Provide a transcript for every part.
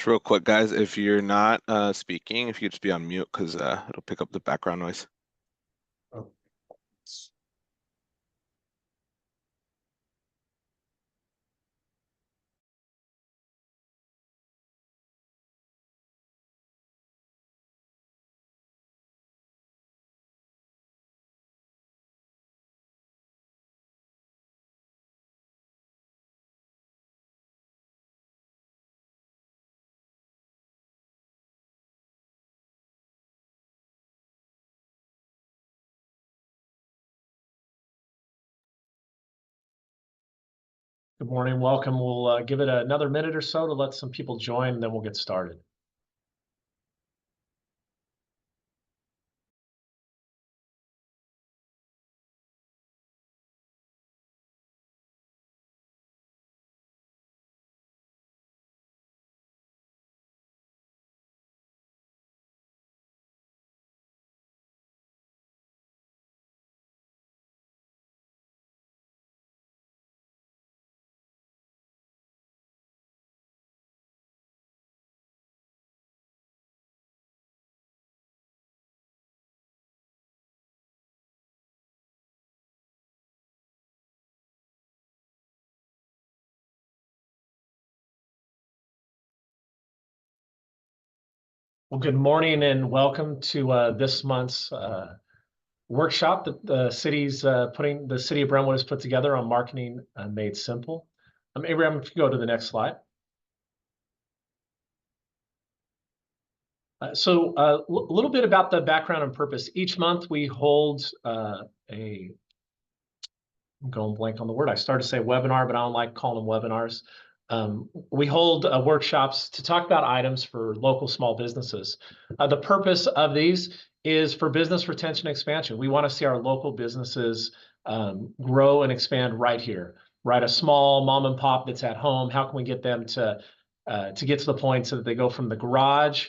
Just real quick, guys, if you're not speaking, if you could just be on mute because it'll pick up the background noise. Oh. Good morning, welcome. We'll give it another minute or so to let some people join, and then we'll get started. Well, good morning and welcome to this month's workshop that the city of Brentwood has put together on marketing made simple. Abraham, if you go to the next slide. So a little bit about the background and purpose. Each month we hold I'm going blank on the word. I started to say webinar, but I don't like calling them webinars. We hold workshops to talk about items for local small businesses. The purpose of these is for business retention expansion. We want to see our local businesses grow and expand right here. Right, a small mom and pop that's at home. How can we get them to get to the point so that they go from the garage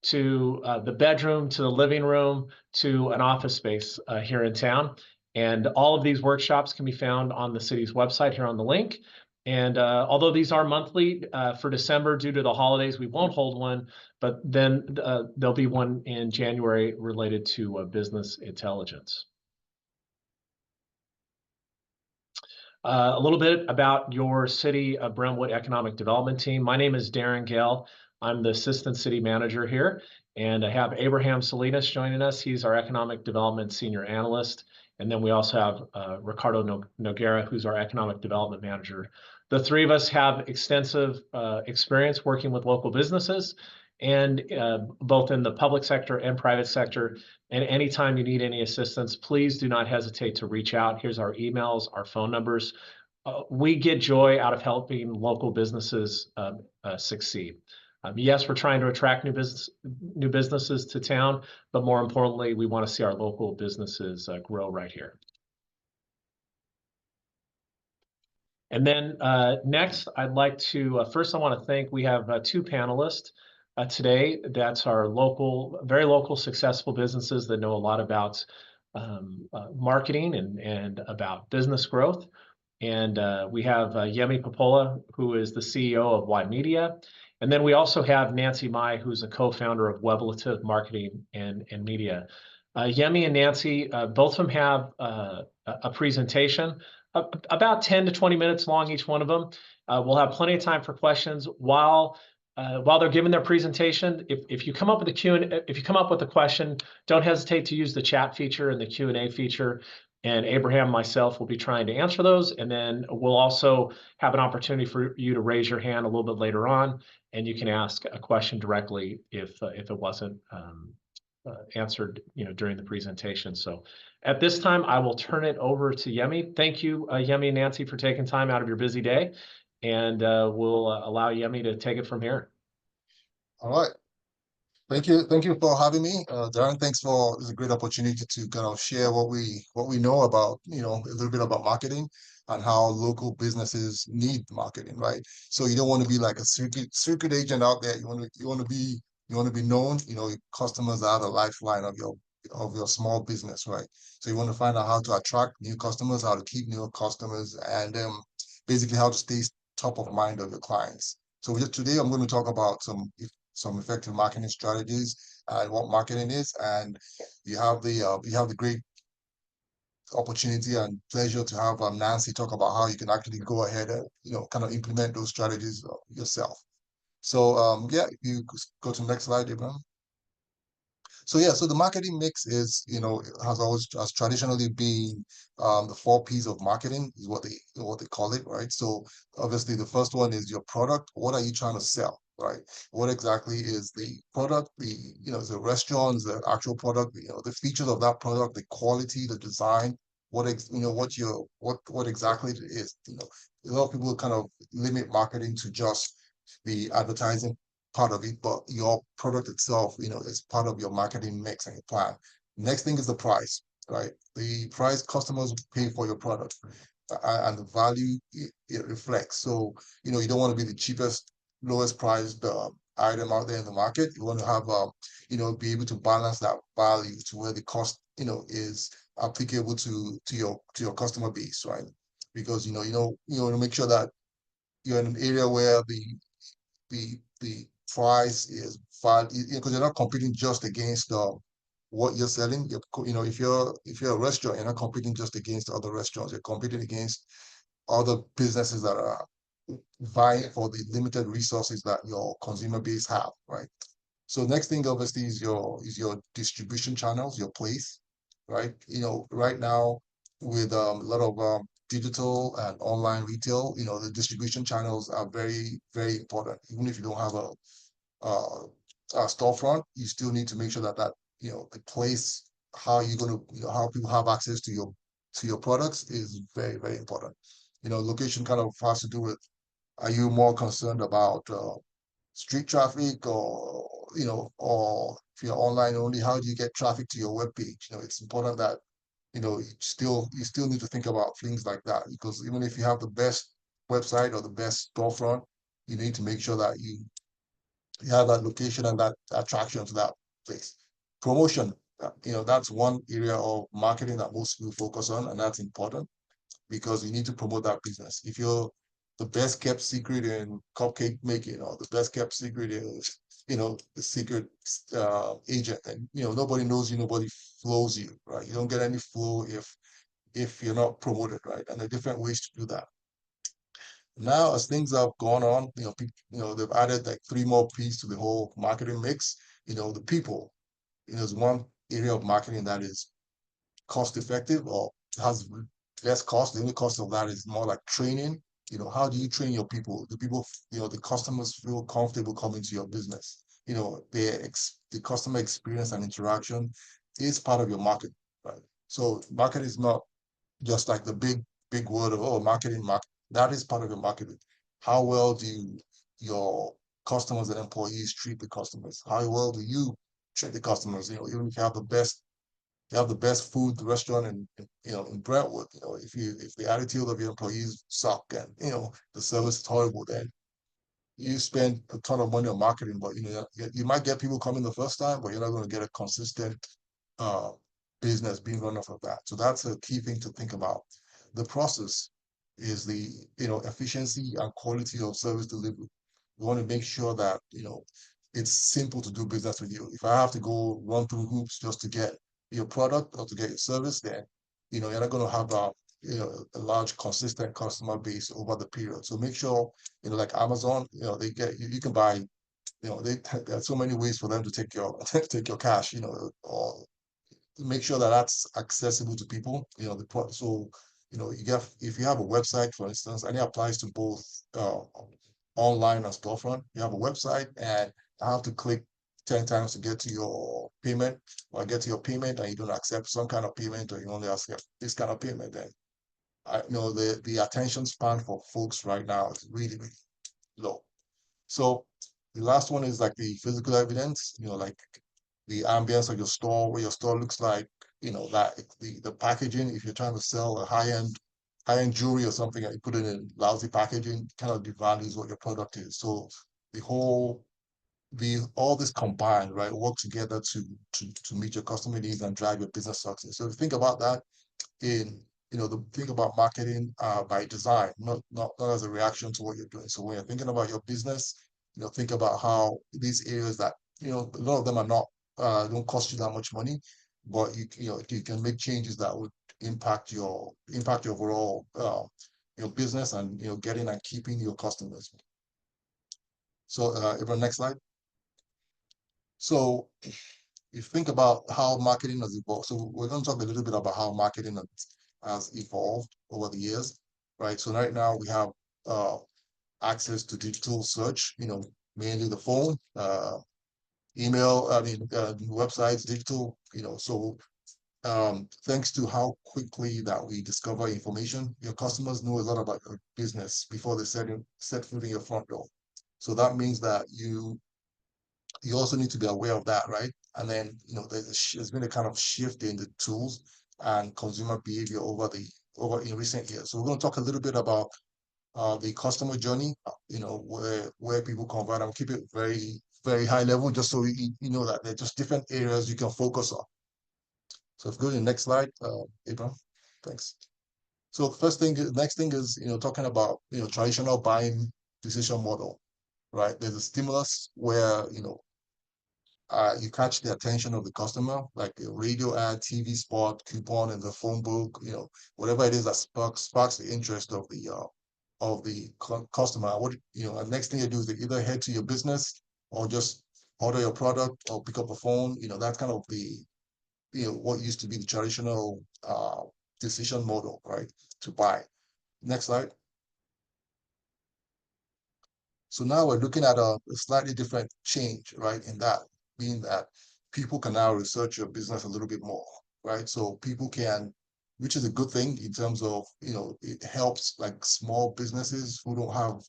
to the bedroom to the living room to an office space here in town? And all of these workshops can be found on the city's website here on the link. And although these are monthly for December, due to the holidays, we won't hold one, but then there'll be one in January related to business intelligence. A little bit about your City of Brentwood Economic Development team. My name is Darren Gale. I'm the Assistant City Manager here, and I have Abraham Salinas joining us. He's our Economic Development Senior Analyst. And then we also have Ricardo Noguera, who's our Economic Development Manager. The three of us have extensive experience working with local businesses, and both in the public sector and private sector. And anytime you need any assistance, please do not hesitate to reach out. Here's our emails, our phone numbers. We get joy out of helping local businesses succeed. Yes, we're trying to attract new businesses to town, but more importantly, we want to see our local businesses grow right here. And then next, I'd like to, first I want to thank, we have two panelists today. That's our very local successful businesses that know a lot about marketing and about business growth. And we have Yemi Popola, who is the CEO of Y Media. And then we also have Nancy Mai, who's a co-founder of Weblative Marketing and Media. Yemi and Nancy, both of them have a presentation, about 10 to 20 minutes long, each one of them. We'll have plenty of time for questions while they're giving their presentation. If you come up with a question, don't hesitate to use the chat feature and the Q&A feature. And Abraham and myself will be trying to answer those. And then we'll also have an opportunity for you to raise your hand a little bit later on, and you can ask a question directly if it wasn't answered, during the presentation. So at this time, I will turn it over to Yemi. Thank you, Yemi and Nancy, for taking time out of your busy day. And we'll allow Yemi to take it from here. All right. Thank you for having me, Darren. Thanks for this great opportunity to kind of share what we know about, a little bit about marketing and how local businesses need marketing, right? So you don't want to be like a circuit agent out there. You want to be known. Your customers are the lifeline of your small business, right? So you want to find out how to attract new customers, how to keep new customers, and basically how to stay top of mind of your clients. So today I'm going to talk about some effective marketing strategies and what marketing is. And you have the great opportunity and pleasure to have Nancy talk about how you can actually go ahead and kind of implement those strategies yourself. So yeah, if you go to the next slide, Abraham. So yeah, so the marketing mix is, has traditionally been the 4 P's of marketing is what they call it, right? So obviously the first one is your product. What are you trying to sell, right? What exactly is the product? Is the restaurant, is the actual product, the features of that product, the quality, the design, what exactly it is. A lot of people kind of limit marketing to just the advertising part of it, but your product itself, is part of your marketing mix and your plan. Next thing is the price, right? The price customers pay for your product and the value it reflects. So, you don't want to be the cheapest, lowest priced item out there in the market. You want to have, be able to balance that value to where the cost, is applicable to your customer base, right? Because, you want to make sure that you're in an area where the price is fine because you're not competing just against what you're selling. If you're a restaurant, you're not competing just against other restaurants. You're competing against other businesses that are vying for the limited resources that your consumer base have, right? So next thing obviously is your distribution channels, your place, right? Right now with a lot of digital and online retail, the distribution channels are very, very important. Even if you don't have a storefront, you still need to make sure that the place, how you're going to, how people have access to your products is very, very important. Location kind of has to do with, are you more concerned about street traffic or if you're online only, how do you get traffic to your web page? It's important that you still need to think about things like that, because even if you have the best website or the best storefront, you need to make sure that you have that location and that attraction to that place. Promotion, that's one area of marketing that most people focus on, and that's important because you need to promote that business. If you're the best kept secret in cupcake making, or the best kept secret is, the secret agent, and nobody knows you, nobody flows you, right? You don't get any flow if you're not promoted, right? And there are different ways to do that. Now, as things have gone on, they've added like 3 more P's to the whole marketing mix. The people, is one area of marketing that is cost effective or has less cost. The only cost of that is more like training. How do you train your people? The people, the customers feel comfortable coming to your business. The customer experience and interaction is part of your market, right? So market is not just like the big word of, oh, marketing. That is part of your marketing. How well do your customers and employees treat the customers? How well do you treat the customers? Even if you have the best food restaurant in Brentwood, if the attitude of your employees suck and the service is horrible, then you spend a ton of money on marketing, but you might get people coming the first time, but you're not going to get a consistent uh, business being run off of that. So that's a key thing to think about. The process is the efficiency and quality of service delivery. We want to make sure that it's simple to do business with you. If I have to go run through hoops just to get your product or to get your service, then you're not going to have a large consistent customer base over the period. So make sure like Amazon, they get you can buy, there are so many ways for them to take your take your cash, or make sure that that's accessible to people. So if you have a website, for instance, and it applies to both online and storefront. You have a website and I have to click 10 times to get to your payment, or get to your payment and you don't accept some kind of payment, or you only accept this kind of payment, then I know the attention span for folks right now is really, really low. So the last one is like the physical evidence, like the ambience of your store, what your store looks like, that the packaging. If you're trying to sell a high-end jewelry or something and you put it in lousy packaging, kind of devalues what your product is. So all this combined, right, work together to meet your customer needs and drive your business success. So if you think about that in think about marketing by design, not as a reaction to what you're doing. So when you're thinking about your business, think about how these areas that, a lot of them are not, don't cost you that much money, but you can make changes that would impact your overall, your business and, getting and keeping your customers. So, Abraham, next slide. So you think about how marketing has evolved. So we're going to talk a little bit about how marketing has evolved over the years, right? So right now we have access to digital search, mainly the phone, email, websites, digital, so thanks to how quickly that we discover information, your customers know a lot about your business before they set foot in your front door. So that means that you also need to be aware of that, right? And then, there's been a kind of shift in the tools and consumer behavior over in recent years. So we're going to talk a little bit about the customer journey, where people convert. I'll keep it very, very high level, just so you know that there are just different areas you can focus on. So if you go to the next slide, Abraham, thanks. So next thing is, talking about, traditional buying decision model, right? There's a stimulus where, you catch the attention of the customer, like a radio ad, TV spot, coupon in the phone book, whatever it is that sparks the interest of the customer. And next thing you do is they either head to your business or just order your product or pick up a phone. That's kind of the, what used to be the traditional decision model, right? To buy. Next slide. So now we're looking at a slightly different change, right? In that, being that people can now research your business a little bit more, right? So people can, which is a good thing in terms of, it helps like small businesses who don't have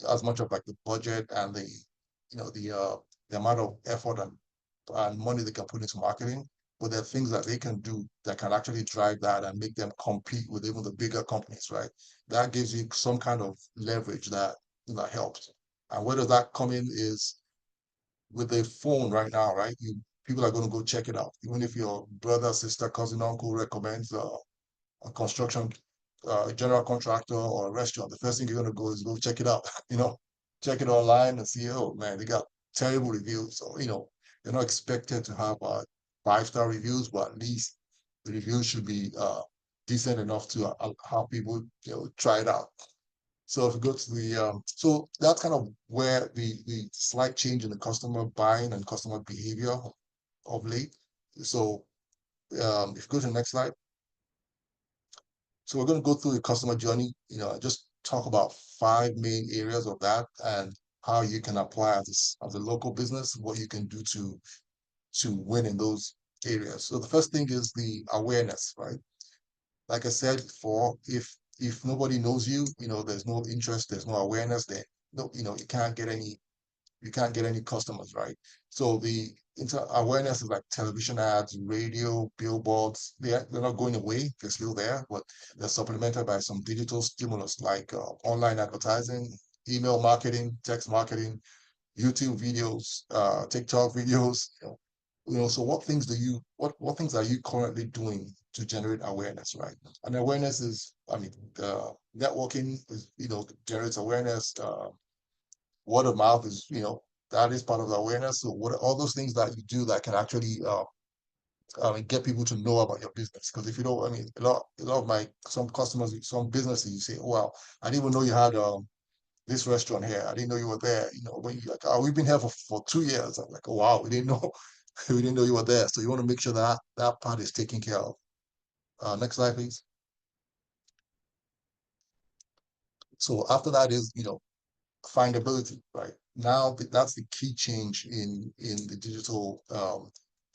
as much of like the budget and the amount of effort and money they can put into marketing. But there are things that they can do that can actually drive that and make them compete with even the bigger companies, right? That gives you some kind of leverage that helps. And where does that come in is with a phone right now, right? People are going to go check it out. Even if your brother, sister, cousin, uncle recommends a construction general contractor or a restaurant, the first thing you're going to go is go check it out, check it online and see, oh man, they got terrible reviews. So, you're not expected to have 5-star reviews, but at least the reviews should be decent enough to have people, try it out. So if we go to the, so that's kind of where the slight change in the customer buying and customer behavior of late. So if you go to the next slide. So we're going to go through the customer journey, just talk about 5 main areas of that and how you can apply as a local business, what you can do to win in those areas. So the first thing is the awareness, right? Like I said before, if nobody knows you, there's no interest, there's no awareness, then you can't get any customers, right? So the awareness is like television ads, radio, billboards. They're not going away, they're still there, but they're supplemented by some digital stimulus like online advertising, email marketing, text marketing, YouTube videos, TikTok videos. So what things are you currently doing to generate awareness, right? And awareness is, networking is, generates awareness. Word of mouth is, that is part of the awareness. So what are all those things that you do that can actually get people to know about your business? Because if you don't, a lot of some customers, some businesses, you say, oh, well, I didn't even know you had this restaurant here. I didn't know you were there. When you're like, oh, we've been here for 2 years. I'm like, oh wow, we didn't know. We didn't know you were there. So you want to make sure that part is taken care of. Next slide, please. So after that is, findability, right? Now that's the key change in the digital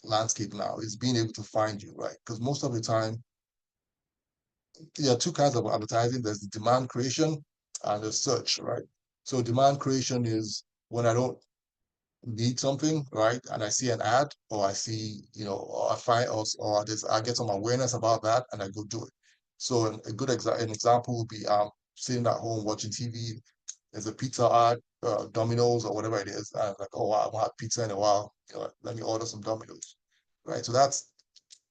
landscape now, is being able to find you, right? Because most of the time, there are 2 kinds of advertising. There's the demand creation and the search, right? So demand creation is when I don't need something, right? And I see an ad, or I see, or I find, or I get some awareness about that and I go do it. So a good example would be sitting at home watching TV. There's a pizza ad, Domino's or whatever it is. And I'm like, oh wow, I haven't had pizza in a while. Let me order some Domino's, right? So that's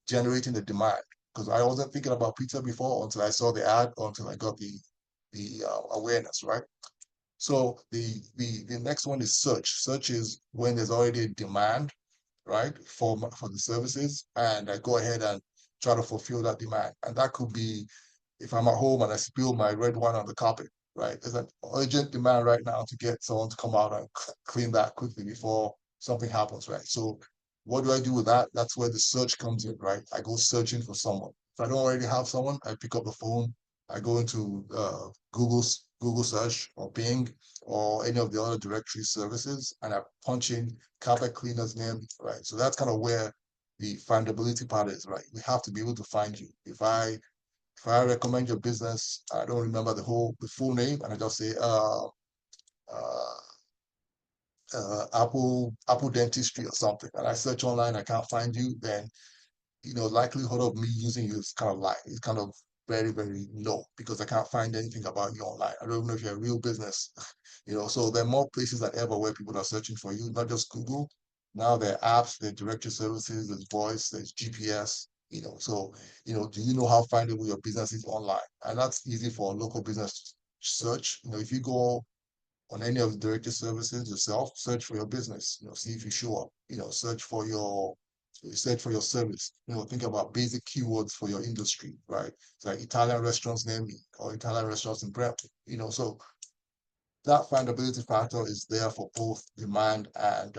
generating the demand. because I wasn't thinking about pizza before until I saw the ad, or until I got the awareness, right? So the next one is search. Search is when there's already a demand, right, for the services, and I go ahead and try to fulfill that demand. And that could be if I'm at home and I spill my red wine on the carpet, right? There's an urgent demand right now to get someone to come out and clean that quickly before something happens, right? So what do I do with that? That's where the search comes in, right? I go searching for someone. If I don't already have someone, I pick up the phone, I go into Google search or Bing or any of the other directory services, and I punch in carpet cleaner's name, right? So that's kind of where the findability part is, right? We have to be able to find you. If I recommend your business, I don't remember the full name, and I just say uh, Apple Dentistry or something, and I search online, I can't find you, then likelihood of me using you is kind of like it's kind of very, very low, because I can't find anything about you online. I don't know if you're a real business, So there are more places than ever where people are searching for you, not just Google. Now there are apps, there are directory services, there's voice, there's GPS. So do you know how findable your business is online? And that's easy for a local business search. If you go on any of the directory services yourself, search for your business, see if you show up, search for your service, think about basic keywords for your industry, right? It's like Italian restaurants near me or Italian restaurants in Brentwood, so that findability factor is there for both demand and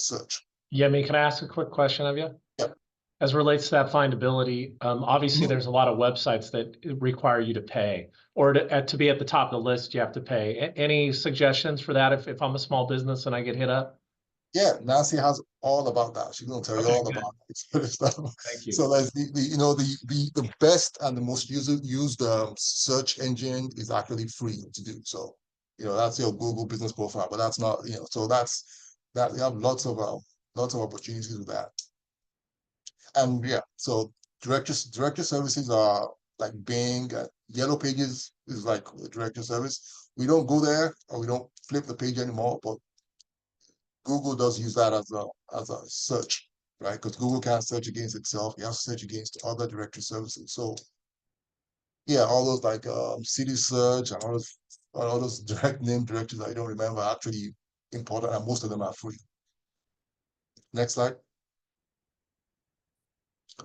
search. Yemi, can I ask a quick question of you? Yep. As relates to that findability, obviously there's a lot of websites that require you to pay, or to be at the top of the list, you have to pay. Any suggestions for that if I'm a small business and I get hit up? Yeah, Nancy has all about that. She's gonna tell you all about it. Thank you. So there's the best and the most used search engine is actually free to do. So that's your Google business profile, but that's not so that's that you have lots of opportunities with that. And yeah, so directory services are like Bing. Yellow Pages is like a directory service. We don't go there, or we don't flip the page anymore, but Google does use that as a search, right? Because Google can't search against itself; it has to search against other directory services. So yeah, all those like city search and all those direct name directories that I don't remember are actually important, and most of them are free. Next slide.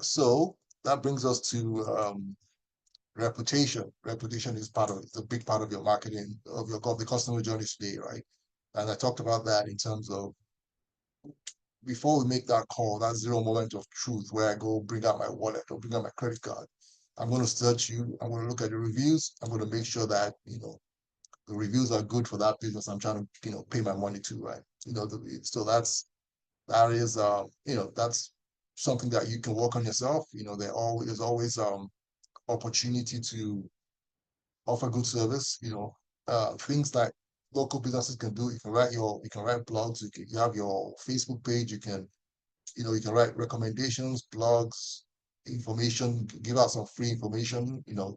So that brings us to reputation. Reputation is it's a big part of your marketing, of the customer journey today, right? And I talked about that in terms of before we make that call, that zero moment of truth where I go bring out my wallet or bring out my credit card. I'm going to search you. I'm going to look at the reviews. I'm going to make sure that, the reviews are good for that business I'm trying to, pay my money to, right? So that's something that you can work on yourself. There's always opportunity to offer good service. Things like local businesses can do. You can write blogs. You have your Facebook page. You can write recommendations, blogs, information, give out some free information. You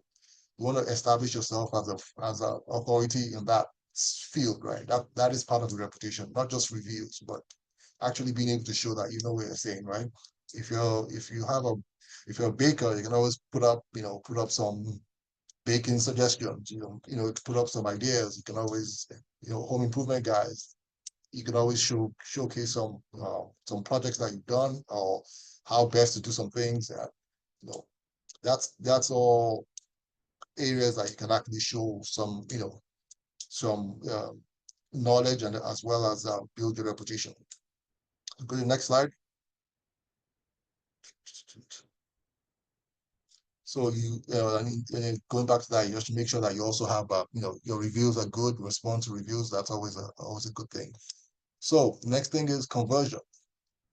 want to establish yourself as a authority in that field, right? That is part of the reputation, not just reviews, but actually being able to show that you know what you're saying, right? If you're a baker, you can always put up some baking suggestions, put up some ideas. You can always, home improvement guys, you can always showcase some projects that you've done, or how best to do some things. That's all areas that you can actually show some knowledge, and as well as build your reputation. Go to the next slide. So going back to that, you have to make sure that you also have your reviews are good, respond to reviews. That's always a good thing. So next thing is conversion.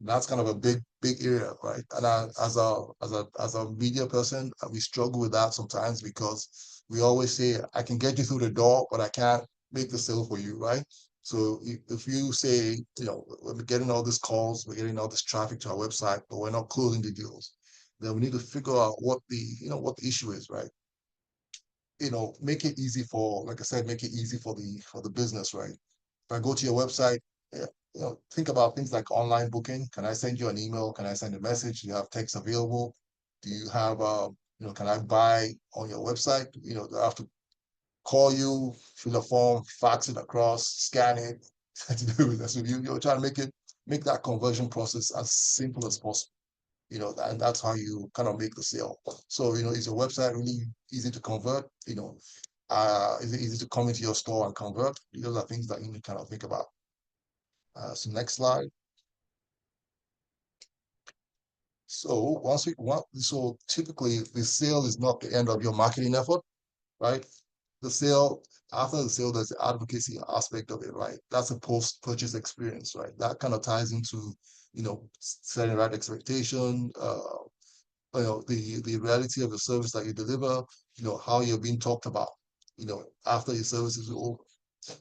That's kind of a big area, right? And as a media person, we struggle with that sometimes, because we always say, I can get you through the door, but I can't make the sale for you, right? So if you say, we're getting all these calls, we're getting all this traffic to our website, but we're not closing the deals, then we need to figure out what the issue is, right? Make it easy like I said, make it easy for the business, right? If I go to your website, think about things like online booking. Can I send you an email? Can I send a message? Do you have text available? Do you have, can I buy on your website? Do I have to call you, fill a form, fax it across, scan it, to do with that. So you're trying to make that conversion process as simple as possible. And that's how you kind of make the sale. So, is your website really easy to convert? Is it easy to come into your store and convert? Those are things that you need to kind of think about. So next slide. So so typically the sale is not the end of your marketing effort, right? The sale, after the sale, there's the advocacy aspect of it, right? That's a post-purchase experience, right? That kind of ties into, setting the right expectation, the reality of the service that you deliver, how you're being talked about, after your service is over.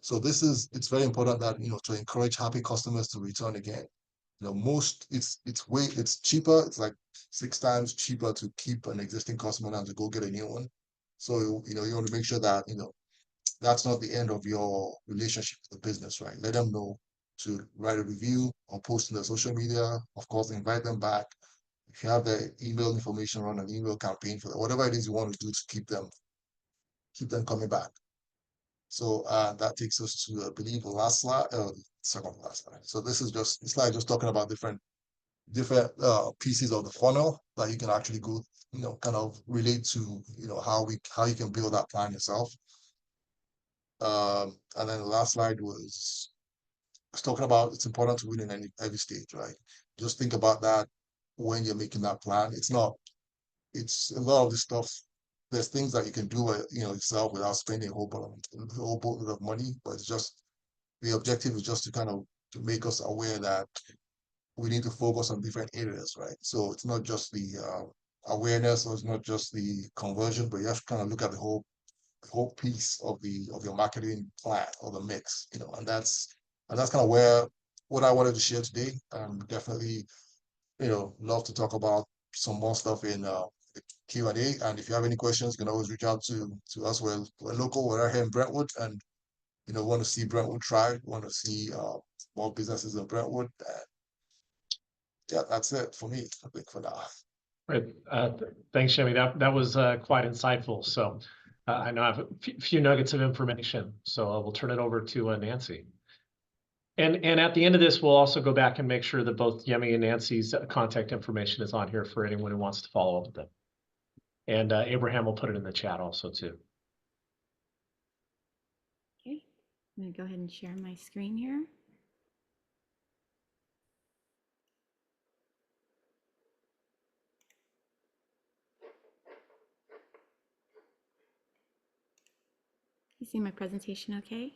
So it's very important that, to encourage happy customers to return again. It's cheaper. It's like 6 times cheaper to keep an existing customer than to go get a new one. So, you want to make sure that, that's not the end of your relationship with the business, right? Let them know to write a review or post in their social media. Of course, invite them back. If you have the email information, run an email campaign for them, whatever it is you want to do to keep them coming back. So that takes us to, I believe, the last slide, second last slide. So this is just a slide just talking about different pieces of the funnel that you can actually go, kind of relate to, how you can build that plan yourself. And then the last slide was talking about it's important to win in every stage, right? Just think about that when you're making that plan. It's a lot of this stuff. There's things that you can do, yourself without spending a whole boatload of money, but it's just the objective is just to kind of to make us aware that we need to focus on different areas, right? So it's not just the awareness, or it's not just the conversion, but you have to kind of look at the whole piece of your marketing plan or the mix, and that's kind of what I wanted to share today. Definitely, love to talk about some more stuff in the Q&A. And if you have any questions, you can always reach out to us. We're local, we're right here in Brentwood, and want to see Brentwood thrive, want to see more businesses in Brentwood. Yeah, that's it for me, I think, for now. Right. Thanks, Jimmy. That was quite insightful. So I know I have a few nuggets of information, so I will turn it over to Nancy. And at the end of this, we'll also go back and make sure that both Yemi and Nancy's contact information is on here for anyone who wants to follow up with them. And Abraham will put it in the chat also too. Okay, I'm gonna go ahead and share my screen here. You see my presentation okay?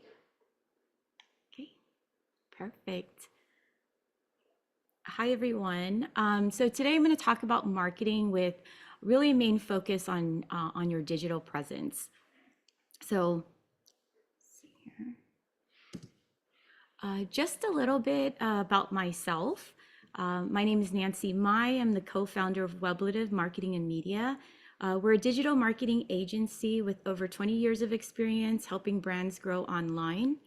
Okay, perfect. Hi, everyone. So today I'm going to talk about marketing with really a main focus on your digital presence. So let's see here. Just a little bit about myself. My name is Nancy Mai. I'm the co-founder of Weblative Marketing and Media. We're a digital marketing agency with over 20 years of experience helping brands grow online.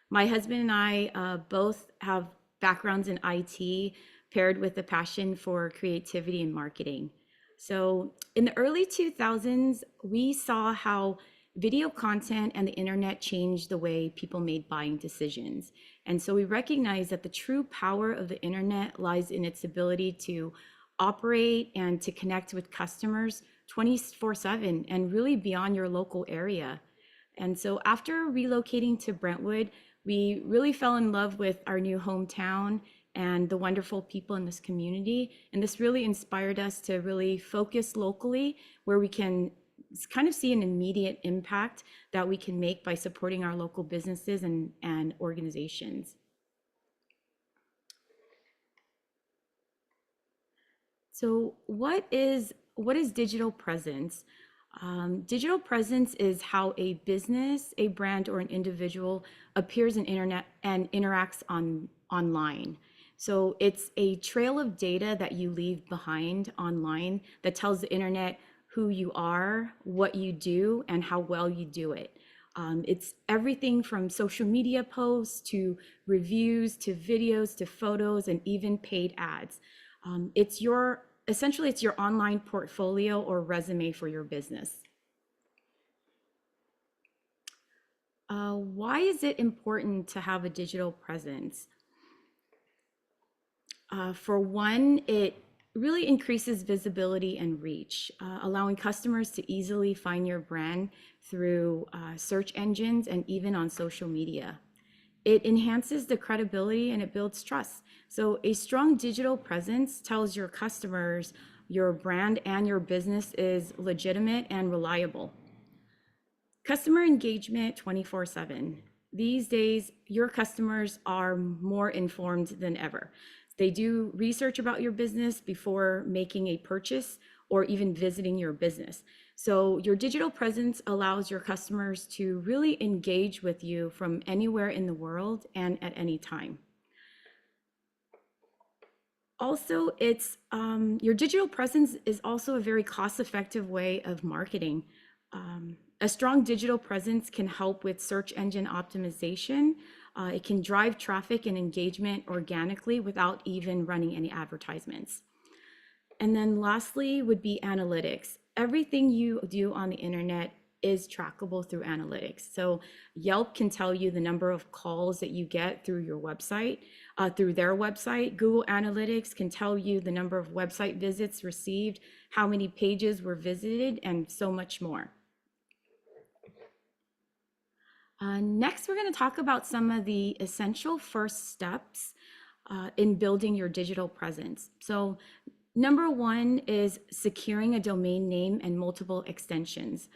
My husband and I both have backgrounds in IT paired with a passion for creativity and marketing. So in the early 2000s, we saw how video content and the internet changed the way people made buying decisions. And so we recognized that the true power of the internet lies in its ability to operate and to connect with customers 24/7 and really beyond your local area. And so after relocating to Brentwood, we really fell in love with our new hometown and the wonderful people in this community. And this really inspired us to really focus locally where we can kind of see an immediate impact that we can make by supporting our local businesses and organizations. So what is digital presence? Digital presence is how a business, a brand, or an individual appears in internet and interacts online. So it's a trail of data that you leave behind online that tells the internet who you are, what you do, and how well you do it. It's everything from social media posts to reviews to videos to photos and even paid ads. It's your essentially it's your online portfolio or resume for your business. Why is it important to have a digital presence? For one, it really increases visibility and reach, allowing customers to easily find your brand through search engines and even on social media. It enhances the credibility and it builds trust. So a strong digital presence tells your customers your brand and your business is legitimate and reliable. Customer engagement 24/7. These days, your customers are more informed than ever. They do research about your business before making a purchase or even visiting your business. So your digital presence allows your customers to really engage with you from anywhere in the world and at any time. Also, it's your digital presence is also a very cost-effective way of marketing. A strong digital presence can help with search engine optimization. It can drive traffic and engagement organically without even running any advertisements. And then lastly would be analytics. Everything you do on the internet is trackable through analytics. So Yelp can tell you the number of calls that you get through your website, through their website. Google Analytics can tell you the number of website visits received, how many pages were visited, and so much more. Next, we're going to talk about some of the essential first steps in building your digital presence. So number one is securing a domain name and multiple extensions.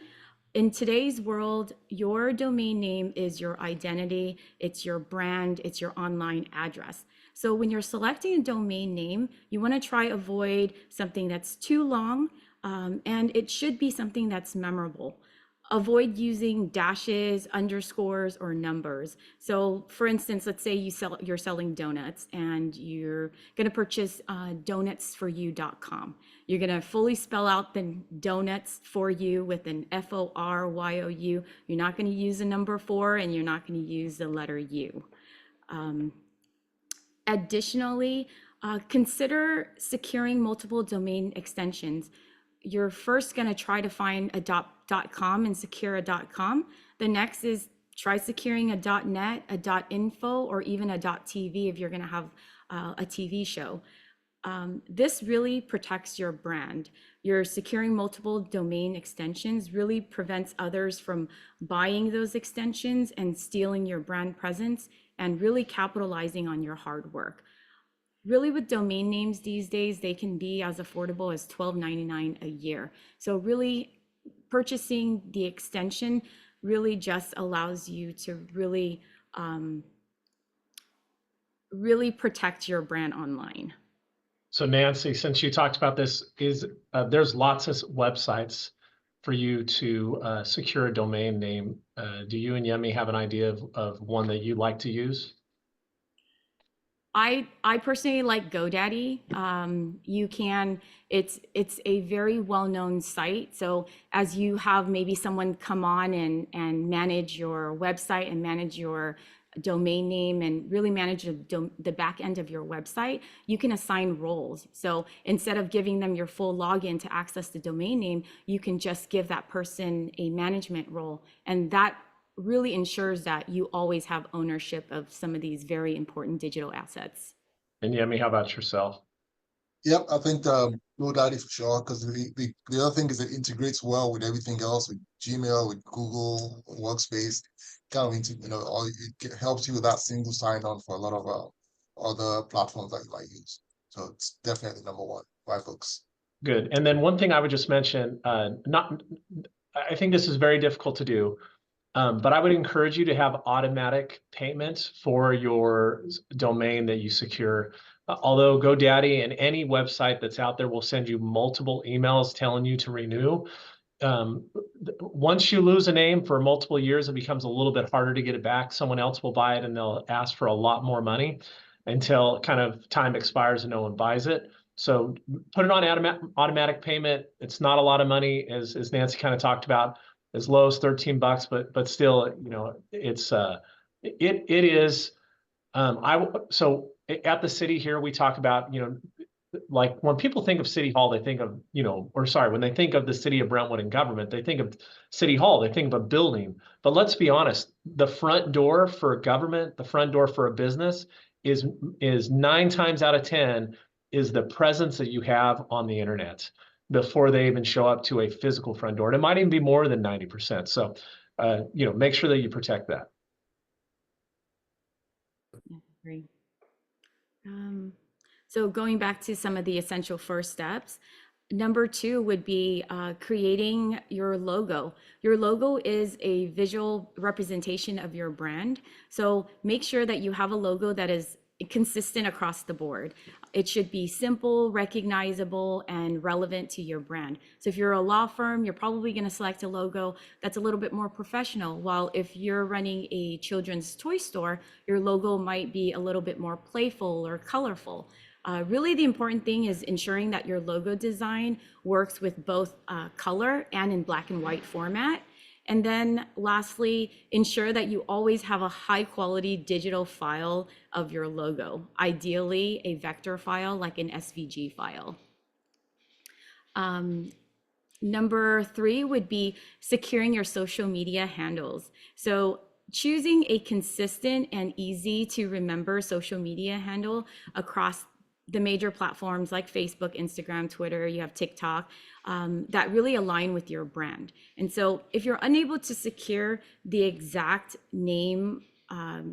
In today's world, your domain name is your identity, it's your brand, it's your online address. So when you're selecting a domain name, you want to try avoid something that's too long, and it should be something that's memorable. Avoid using dashes, underscores, or numbers. So for instance, let's say you're selling donuts and you're going to purchase donutsforyou.com. You're going to fully spell out the donuts for you with an FORYOU. You're not going to use a number 4 and you're not going to use the letter U. Additionally, consider securing multiple domain extensions. You're first going to try to find a .com and secure a .com. The next is try securing a .net, a .info, or even a .tv if you're going to have a TV show. This really protects your brand. You're securing multiple domain extensions really prevents others from buying those extensions and stealing your brand presence and really capitalizing on your hard work. Really, with domain names these days, they can be as affordable as $12.99 a year. So really purchasing the extension really just allows you to really, really protect your brand online. So Nancy, since you talked about this, there's lots of websites for you to secure a domain name. Do you and Yemi have an idea of one that you'd like to use? I personally like GoDaddy. It's a very well-known site. So as you have maybe someone come on and manage your website and manage your domain name and really manage the back end of your website, you can assign roles. So instead of giving them your full login to access the domain name, you can just give that person a management role. And that really ensures that you always have ownership of some of these very important digital assets. And Yemi, how about yourself? Yep, I think GoDaddy for sure, because the other thing is it integrates well with everything else, with Gmail, with Google Workspace, kind of it helps you with that single sign-on for a lot of other platforms that you might use. So it's definitely number one by folks. Good. And then one thing I would just mention, I think this is very difficult to do, but I would encourage you to have automatic payments for your domain that you secure. Although GoDaddy and any website that's out there will send you multiple emails telling you to renew. Once you lose a name for multiple years, it becomes a little bit harder to get it back. Someone else will buy it and they'll ask for a lot more money until kind of time expires and no one buys it. So put it on automatic payment. It's not a lot of money, as Nancy kind of talked about, as low as $13, but still, it's it is. So at the city here, we talk about like when people think of City Hall, they think of, when they think of the city of Brentwood and government, they think of City Hall, they think of a building. But let's be honest, the front door for a government, the front door for a business is 9 times out of 10 is the presence that you have on the internet before they even show up to a physical front door. And it might even be more than 90%. So, make sure that you protect that. Yeah, agree. So going back to some of the essential first steps, number 2 would be creating your logo. Your logo is a visual representation of your brand. So make sure that you have a logo that is consistent across the board. It should be simple, recognizable, and relevant to your brand. So if you're a law firm, you're probably going to select a logo that's a little bit more professional. While if you're running a children's toy store, your logo might be a little bit more playful or colorful. Really, the important thing is ensuring that your logo design works with both color and in black and white format. And then lastly, ensure that you always have a high quality digital file of your logo, ideally a vector file like an SVG file. Number 3 would be securing your social media handles. So choosing a consistent and easy to remember social media handle across the major platforms like Facebook, Instagram, Twitter, you have TikTok, that really align with your brand. And so if you're unable to secure the exact name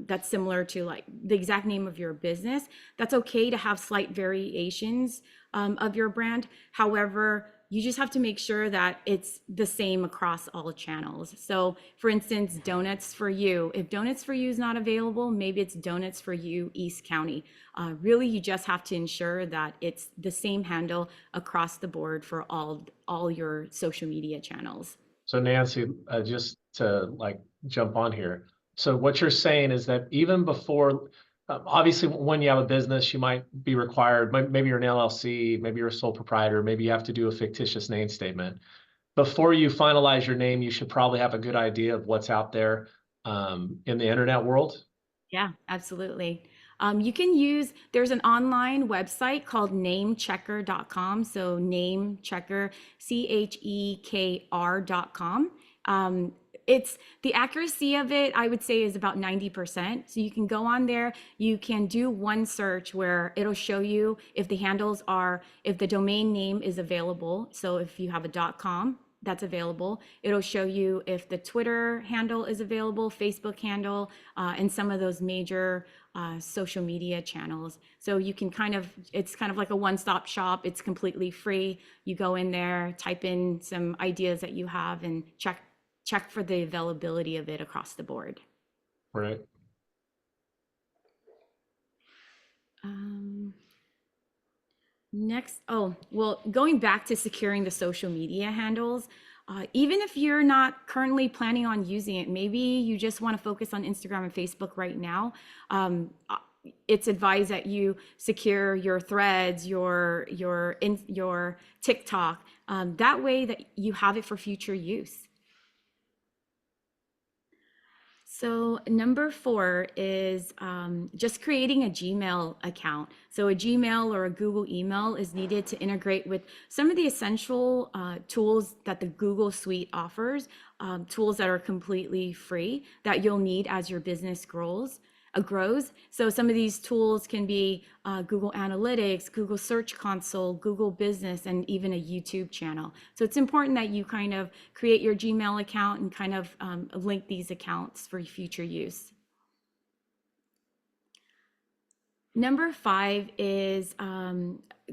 that's similar to like the exact name of your business, that's okay to have slight variations of your brand. However, you just have to make sure that it's the same across all channels. So for instance, Donuts for You, if Donuts for You is not available, maybe it's Donuts for You East County. Really, you just have to ensure that it's the same handle across the board for all your social media channels. So Nancy, just to like jump on here. So what you're saying is that even before, obviously when you have a business, you might be required, maybe you're an LLC, maybe you're a sole proprietor, maybe you have to do a fictitious name statement. Before you finalize your name, you should probably have a good idea of what's out there in the internet world. Yeah, absolutely. You can use, there's an online website called namechecker.com. So namechecker, CHEKR.com. It's the accuracy of it, I would say, is about 90%. So you can go on there, you can do one search where it'll show you if the handles are, if the domain name is available. So if you have a .com, that's available. It'll show you if the Twitter handle is available, Facebook handle, and some of those major social media channels. So you can it's kind of like a one-stop shop. It's completely free. You go in there, type in some ideas that you have and check for the availability of it across the board. Right. Next, going back to securing the social media handles, even if you're not currently planning on using it, maybe you just want to focus on Instagram and Facebook right now. It's advised that you secure your threads, your TikTok, that way that you have it for future use. So number 4 is just creating a Gmail account. So a Gmail or a Google email is needed to integrate with some of the essential tools that the Google Suite offers, tools that are completely free that you'll need as your business grows. So some of these tools can be Google Analytics, Google Search Console, Google Business, and even a YouTube channel. So it's important that you kind of create your Gmail account and kind of link these accounts for future use. Number 5 is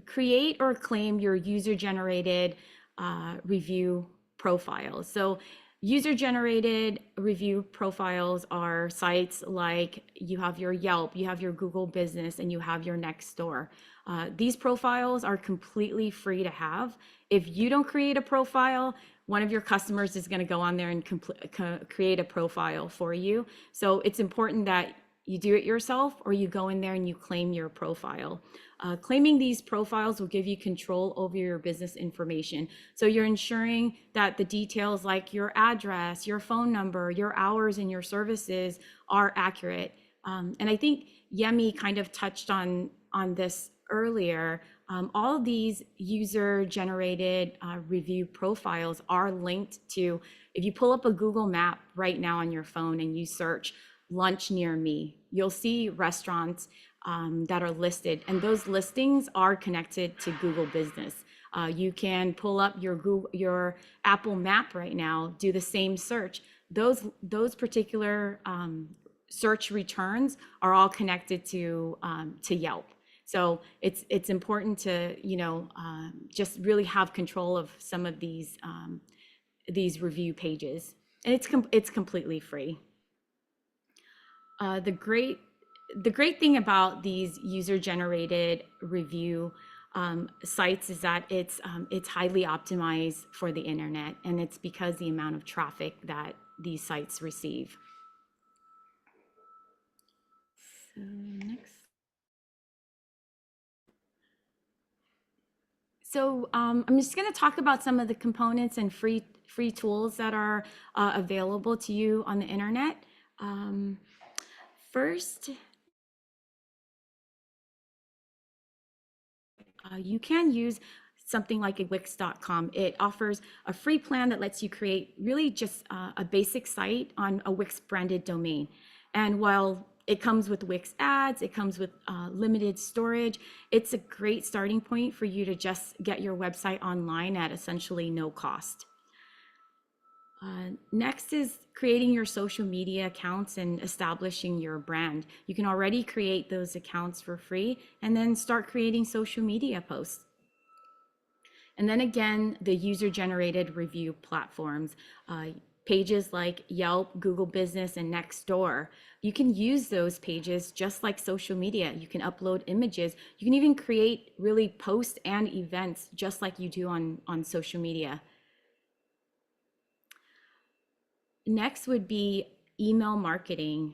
create or claim your user-generated review profiles. So user-generated review profiles are sites like you have your Yelp, you have your Google Business, and you have your Nextdoor. These profiles are completely free to have. If you don't create a profile, one of your customers is going to go on there and create a profile for you. So it's important that you do it yourself or you go in there and you claim your profile. Claiming these profiles will give you control over your business information. So you're ensuring that the details like your address, your phone number, your hours, and your services are accurate. And I think Yemi kind of touched on this earlier, all of these user-generated review profiles are linked to, if you pull up a Google map right now on your phone and you search lunch near me, you'll see restaurants that are listed, and those listings are connected to Google Business. You can pull up your Apple map right now, do the same search. Those particular search returns are all connected to Yelp. So it's important to just really have control of some of these review pages, and it's completely free. The great thing about these user-generated review sites is that it's highly optimized for the internet, and it's because the amount of traffic that these sites receive. So next. So I'm just going to talk about some of the components and free tools that are available to you on the internet. First, you can use something like a Wix.com. It offers a free plan that lets you create really just a basic site on a Wix branded domain. And while it comes with Wix ads, it comes with limited storage, it's a great starting point for you to just get your website online at essentially no cost. Next is creating your social media accounts and establishing your brand. You can already create those accounts for free and then start creating social media posts. And then again, the user-generated review platforms, pages like Yelp, Google Business, and Nextdoor. You can use those pages just like social media. You can upload images. You can even create really posts and events just like you do on social media. Next would be email marketing.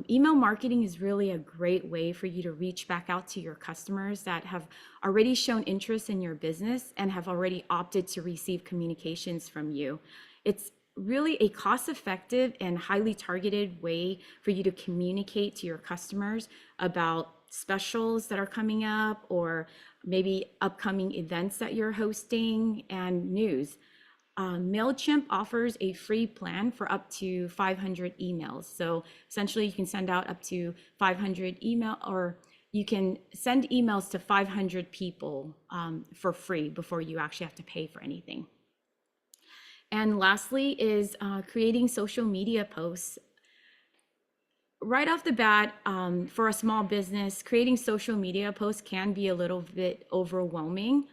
Email marketing is really a great way for you to reach back out to your customers that have already shown interest in your business and have already opted to receive communications from you. It's really a cost-effective and highly targeted way for you to communicate to your customers about specials that are coming up, or maybe upcoming events that you're hosting, and news. MailChimp offers a free plan for up to 500 emails. So essentially you can send out up to 500 or you can send emails to 500 people for free before you actually have to pay for anything. And lastly is creating social media posts. Right off the bat, for a small business, creating social media posts can be a little bit overwhelming.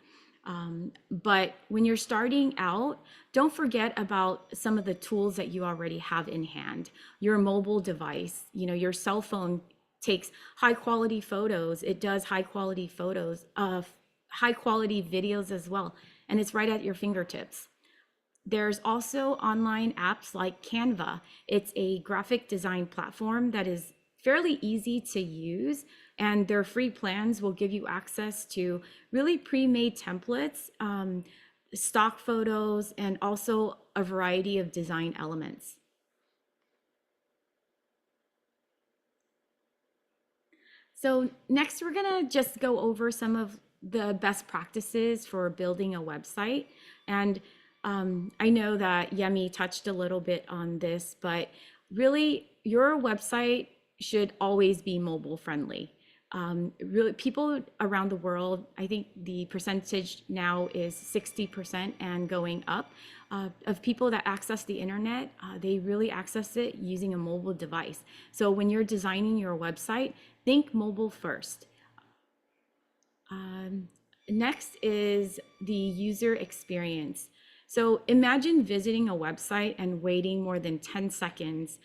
But when you're starting out, don't forget about some of the tools that you already have in hand. Your mobile device, your cell phone takes high quality photos. It does high quality photos, high quality videos as well. And it's right at your fingertips. There's also online apps like Canva. It's a graphic design platform that is fairly easy to use, and their free plans will give you access to really pre-made templates, stock photos, and also a variety of design elements. So next, we're gonna just go over some of the best practices for building a website. And I know that Yemi touched a little bit on this, but really your website should always be mobile friendly. Really, people around the world, I think the percentage now is 60% and going up of people that access the internet. They really access it using a mobile device. So when you're designing your website, think mobile first. Next is the user experience. So imagine visiting a website and waiting more than 10 seconds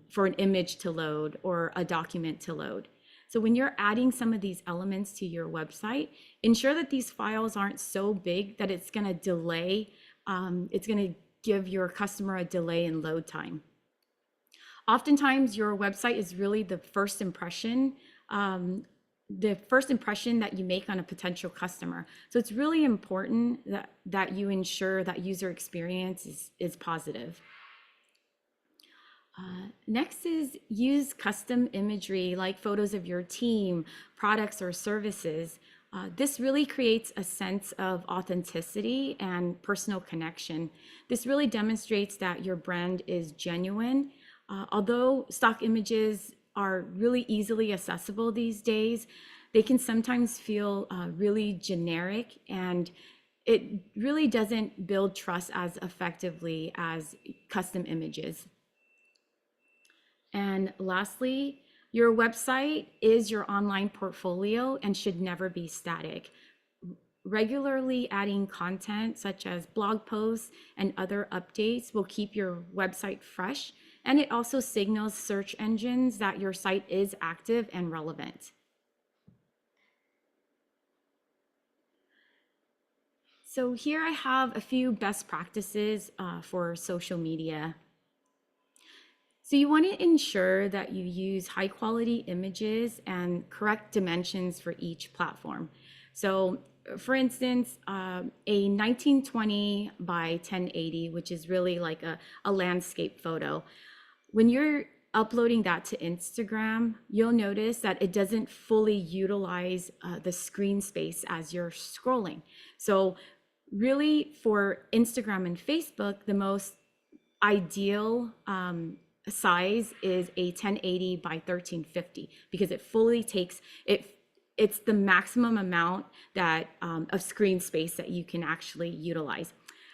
for an image to load or a document to load. So when you're adding some of these elements to your website, ensure that these files aren't so big that it's going to delay, it's going to give your customer a delay in load time. Oftentimes your website is really the first impression that you make on a potential customer. So it's really important that you ensure that user experience is positive. Next is use custom imagery like photos of your team, products, or services. This really creates a sense of authenticity and personal connection. This really demonstrates that your brand is genuine. Although stock images are really easily accessible these days, they can sometimes feel really generic, and it really doesn't build trust as effectively as custom images. And lastly, your website is your online portfolio and should never be static. Regularly adding content such as blog posts and other updates will keep your website fresh, and it also signals search engines that your site is active and relevant. So here I have a few best practices for social media. So you want to ensure that you use high quality images and correct dimensions for each platform. So for instance, a 1920 by 1080, which is really like a landscape photo. When you're uploading that to Instagram, you'll notice that it doesn't fully utilize the screen space as you're scrolling. So really for Instagram and Facebook, the most ideal size is a 1080 by 1350 because it fully takes it. It's the maximum amount that of screen space that you can actually utilize.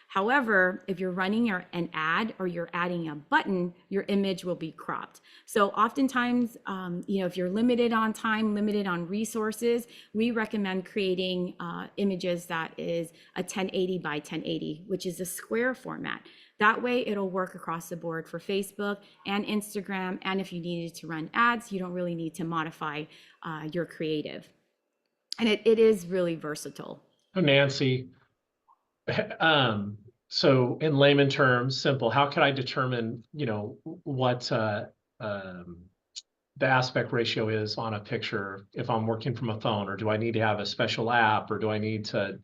However, if you're running an ad or you're adding a button, your image will be cropped. So oftentimes, if you're limited on time, limited on resources, we recommend creating images that is a 1080 by 1080, which is a square format. That way it'll work across the board for Facebook and Instagram. And if you needed to run ads, you don't really need to modify your creative. And it is really versatile. Oh, Nancy, so in layman terms, simple, how can I determine, what the aspect ratio is on a picture if I'm working from a phone, or do I need to have a special app, or do I need to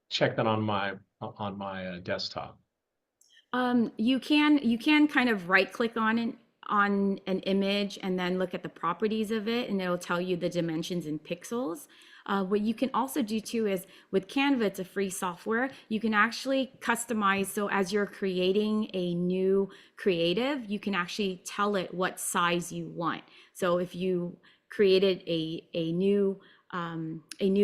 check that on my desktop? You can kind of right click on an image and then look at the properties of it, and it'll tell you the dimensions in pixels. What you can also do too is with Canva, it's a free software. You can actually customize. So as you're creating a new creative, you can actually tell it what size you want. So if you created a new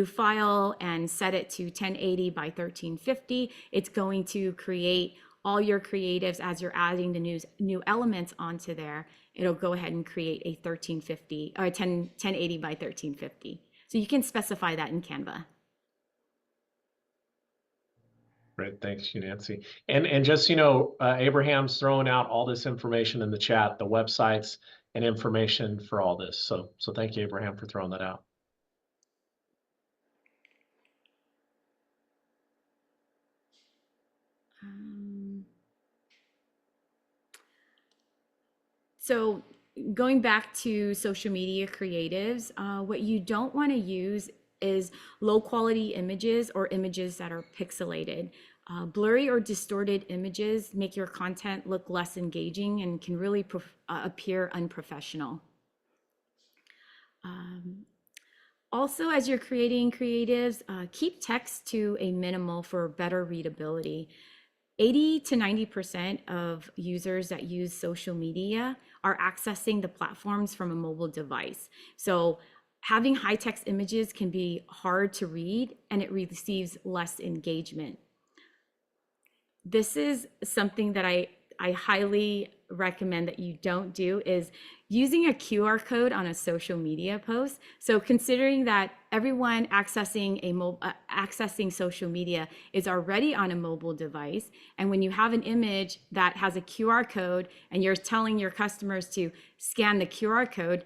file and set it to 1080 by 1350, it's going to create all your creatives as you're adding the new elements onto there. It'll go ahead and create a 1350 or 1080 by 1350. So you can specify that in Canva. Great, thanks you, Nancy. And just, Abraham's throwing out all this information in the chat, the websites and information for all this. So thank you, Abraham, for throwing that out. So going back to social media creatives, what you don't want to use is low quality images or images that are pixelated. Blurry or distorted images make your content look less engaging and can really appear unprofessional. Also, as you're creating creatives, keep text to a minimal for better readability. 80 to 90% of users that use social media are accessing the platforms from a mobile device. So having high text images can be hard to read and it receives less engagement. This is something that I highly recommend that you don't do, is using a QR code on a social media post. So considering that everyone accessing social media is already on a mobile device, and when you have an image that has a QR code and you're telling your customers to scan the QR code,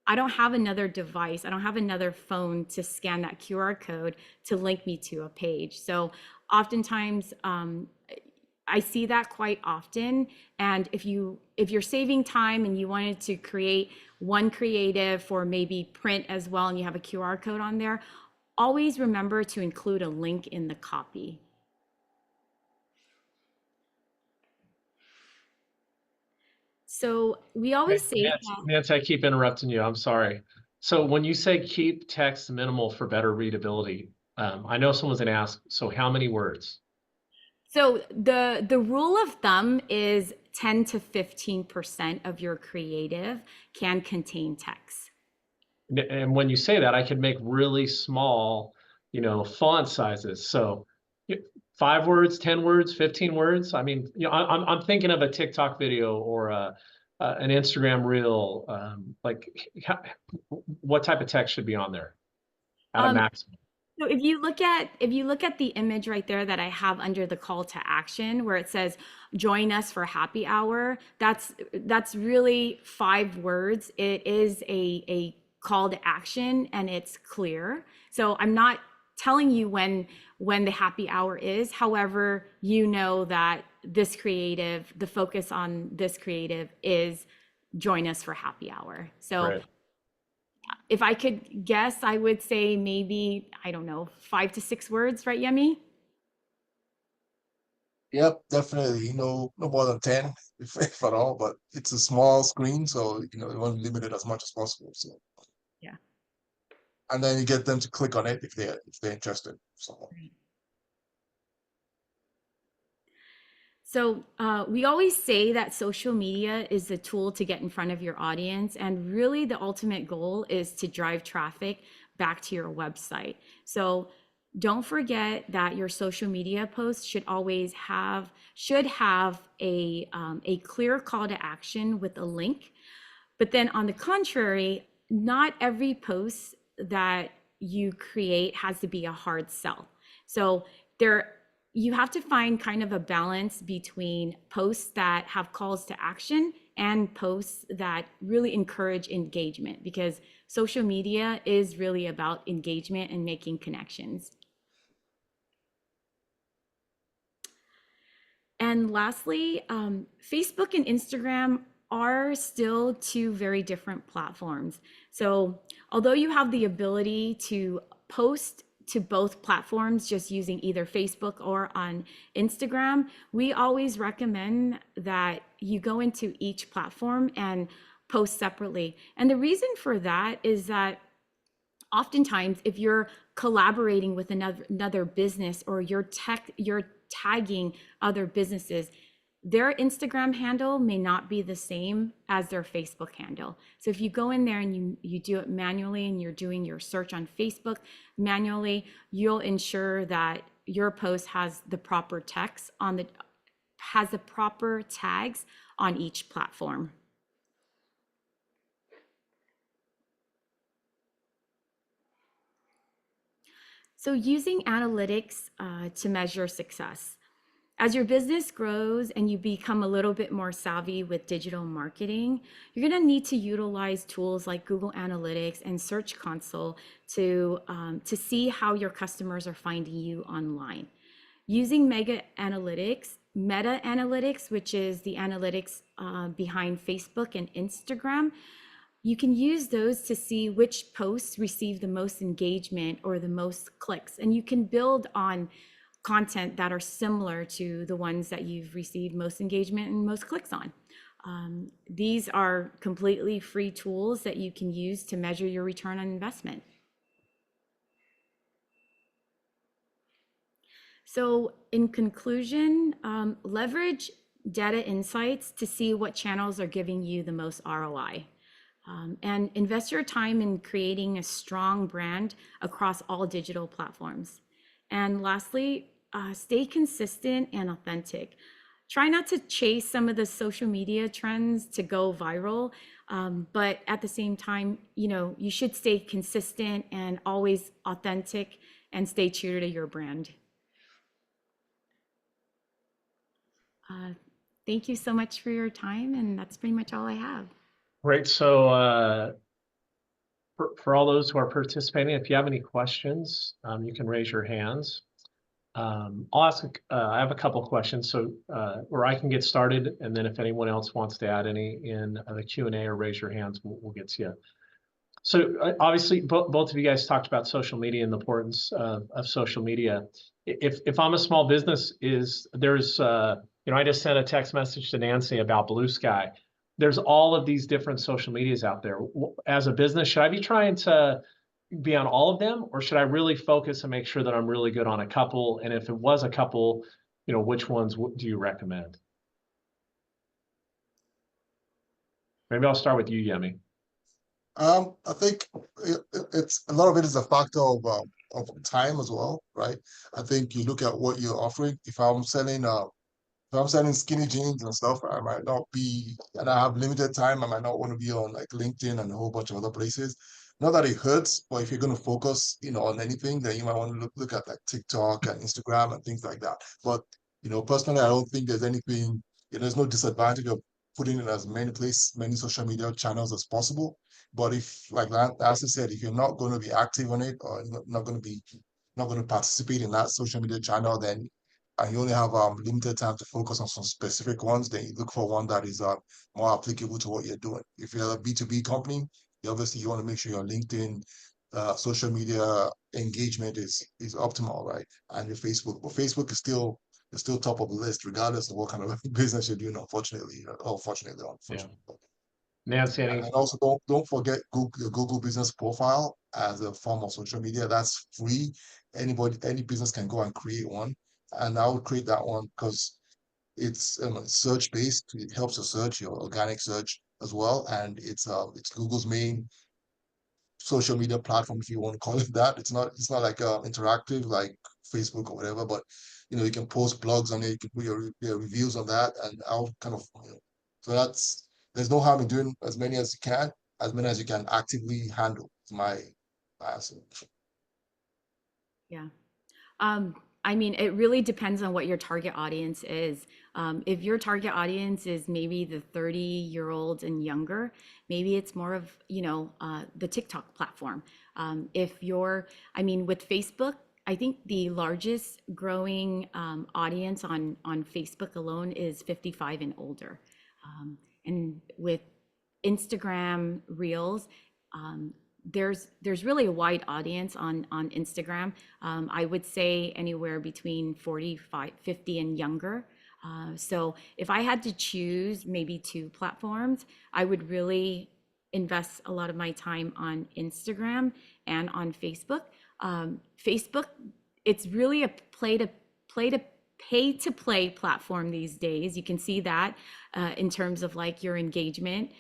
I don't have another device, I don't have another phone to scan that QR code to link me to a page. So oftentimes, I see that quite often. And if you're saving time and you wanted to create one creative for maybe print as well, and you have a QR code on there, always remember to include a link in the copy. So we always say Nancy, that. Nancy, I keep interrupting you. I'm sorry. So when you say keep text minimal for better readability, I know someone's gonna ask, so how many words? So the rule of thumb is 10 to 15% of your creative can contain text. And when you say that, I could make really small, font sizes. So 5 words, 10 words, 15 words. I mean, I'm thinking of a TikTok video or an Instagram reel. What type of text should be on there at a maximum? So if you look at the image right there that I have under the call to action where it says join us for happy hour, that's really 5 words. It is a call to action and it's clear. So I'm not telling you when the happy hour is. However, you know that this creative, the focus on this creative is join us for happy hour. So Right. if I could guess, I would say maybe, I don't know, 5 to 6 words, right, Yemi? Yep, definitely. No more than 10, if at all. But it's a small screen, so you want to limit it as much as possible. So Yeah. and then you get them to click on it if they're interested. So we always say that social media is a tool to get in front of your audience, and really the ultimate goal is to drive traffic back to your website. So don't forget that your social media posts should always have a clear call to action with a link. But then on the contrary, not every post that you create has to be a hard sell. So you have to find kind of a balance between posts that have calls to action and posts that really encourage engagement, because social media is really about engagement and making connections. And lastly, Facebook and Instagram are still 2 very different platforms. So although you have the ability to post to both platforms just using either Facebook or on Instagram, we always recommend that you go into each platform and post separately. And the reason for that is that oftentimes if you're collaborating with another business, or you're tagging other businesses, their Instagram handle may not be the same as their Facebook handle. So if you go in there and you do it manually, and you're doing your search on Facebook manually, you'll ensure that your post has the proper text has the proper tags on each platform. So using analytics to measure success. As your business grows and you become a little bit more savvy with digital marketing, you're going to need to utilize tools like Google Analytics and Search Console to see how your customers are finding you online. Using meta analytics, which is the analytics behind Facebook and Instagram, you can use those to see which posts receive the most engagement or the most clicks, and you can build on content that are similar to the ones that you've received most engagement and most clicks on. These are completely free tools that you can use to measure your return on investment. So in conclusion, leverage data insights to see what channels are giving you the most ROI. And invest your time in creating a strong brand across all digital platforms. And lastly, stay consistent and authentic. Try not to chase some of the social media trends to go viral, but at the same time, you should stay consistent and always authentic and stay true to your brand. Thank you so much for your time, and that's pretty much all I have. Great. So for all those who are participating, if you have any questions, you can raise your hands. I'll ask, I have a couple questions, so or I can get started, and then if anyone else wants to add any in the Q&A or raise your hands, we'll get to you. So obviously, both of you guys talked about social media and the importance of social media. If I'm a small business, I just sent a text message to Nancy about Blue Sky. there's all of these different social medias out there. As a business, should I be trying to be on all of them, or should I really focus and make sure that I'm really good on a couple? And if it was a couple, you know, which ones do you recommend? Maybe I'll start with you, Yemi. I think it's a lot of it is a factor of time as well, right? I think you look at what you're offering. If I'm selling skinny jeans and stuff, I might not be, and I have limited time, I might not want to be on like LinkedIn and a whole bunch of other places. Not that it hurts, but if you're going to focus, on anything, then you might want to look at like TikTok and Instagram and things like that. But, personally, I don't think there's anything, there's no disadvantage of putting in as many social media channels as possible. But if, like as I said, if you're not going to be active on it or not going to participate in that social media channel, then and you only have limited time to focus on some specific ones, then you look for one that is more applicable to what you're doing. If you're a B2B company, obviously you want to make sure your LinkedIn social media engagement is optimal, right? And your Facebook, but Facebook is still top of the list, regardless of what kind of business you're doing, unfortunately. Unfortunately. Yeah. Nancy, and also don't forget your Google Business Profile as a form of social media. That's free. Any business can go and create one. And I would create that one because it's search based. It helps you search your organic search as well, and it's Google's main social media platform, if you want to call it that. It's not like interactive like Facebook or whatever, but you can post blogs on it. You can put your reviews on that, and I'll kind of so there's no harm in doing as many as you can actively handle. It's my answer. Yeah. I mean, it really depends on what your target audience is. If your target audience is maybe the 30-year-olds and younger, maybe it's more of, the TikTok platform. With Facebook, I think the largest growing audience on Facebook alone is 55 and older. And with Instagram Reels, there's really a wide audience on Instagram. I would say anywhere between 45, 50 and younger. So if I had to choose maybe two platforms, I would really invest a lot of my time on Instagram and on Facebook. Facebook, it's really a pay to play platform these days. You can see that in terms of like your engagement.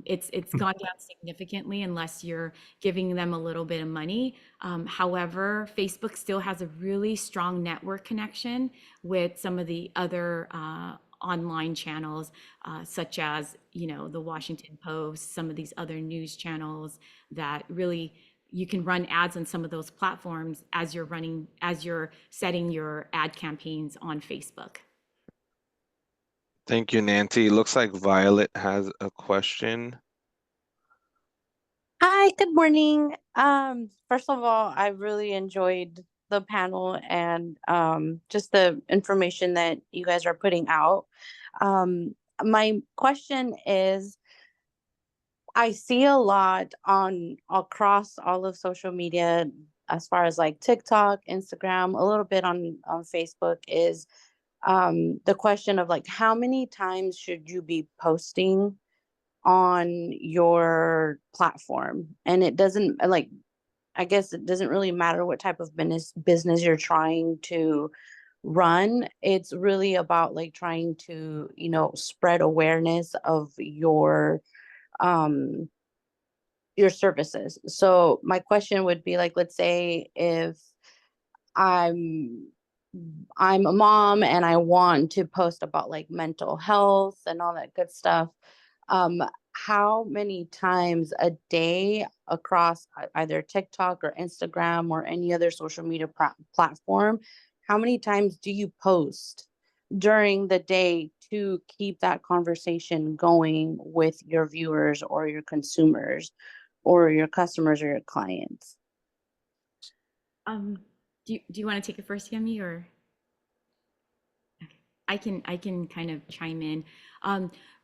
It's gone down significantly unless you're giving them a little bit of money. However, Facebook still has a really strong network connection with some of the other online channels, such as, the Washington Post, some of these other news channels that really you can run ads on some of those platforms as you're setting your ad campaigns on Facebook. Thank you, Nancy. Looks like Violet has a question. Hi, good morning. First of all, I really enjoyed the panel and just the information that you guys are putting out. My question is, I see a lot across all of social media, as far as like TikTok, Instagram, a little bit on Facebook, is the question of like, how many times should you be posting on your platform? And it doesn't, like, I guess it doesn't really matter what type of business you're trying to run. It's really about like trying to, spread awareness of your services. So my question would be like, let's say if I'm a mom and I want to post about like mental health and all that good stuff. How many times a day across either TikTok or Instagram or any other social media platform, how many times do you post during the day to keep that conversation going with your viewers or your consumers or your customers or your clients? Do you want to take it first, Yemi, or? Okay. I can kind of chime in.